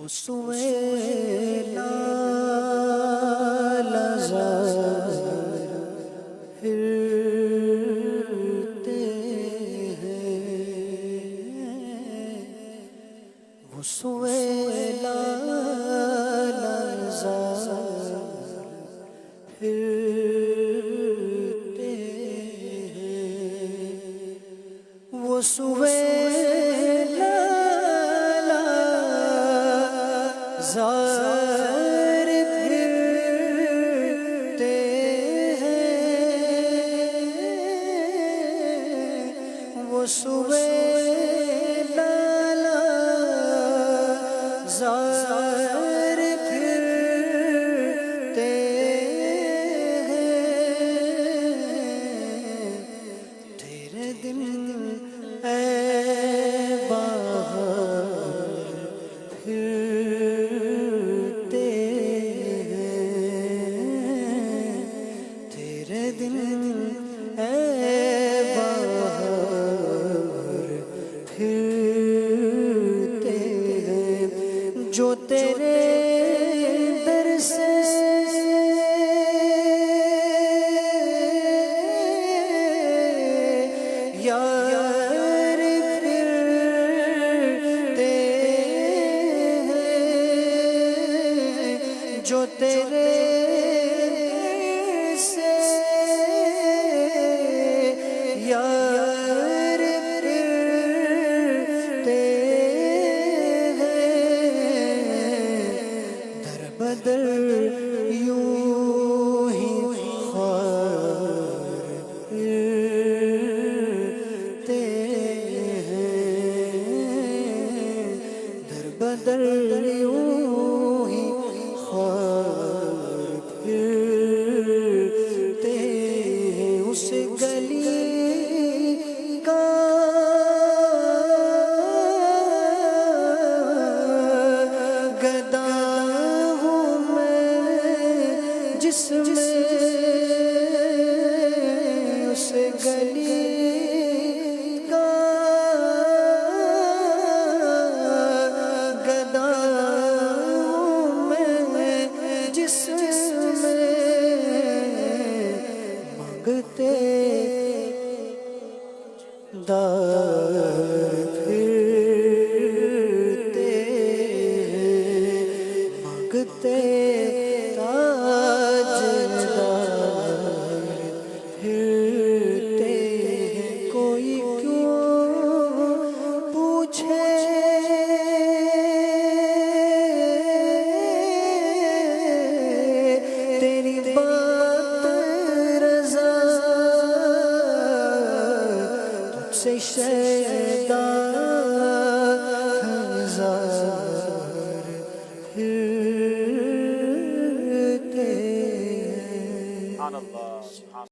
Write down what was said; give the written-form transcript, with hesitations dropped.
سویلا لزار پھرتے ہیں، وہ سویلا لزار پھرتے ہیں، وہ سویلا زار پھرتے ہیں، وہ سویلا زار پھرتے ہیں، تیرے دن اے باہر پھرتے ہیں، تیرے دن اے باہر پھرتے ہیں، جو تیرے در سے یار پھرتے ہیں، جو تیرے سے یار پھرتے ہیں، در بدر یوں ہی خوار پھرتے ہیں، در بدر یوں ہی خوار پھرتے ہیں، اس گلی کا گدا ہوں میں جس میں، اس گلی کا گدا ہوں میں جس میں، مانگتے دار پھرتے ہیں، مانگتے تاجدار پھرتے ہیں، کوئی کیوں پوچھے تیری بات رضا، تجھ سے شیدا ہزار پھرتے ہیں۔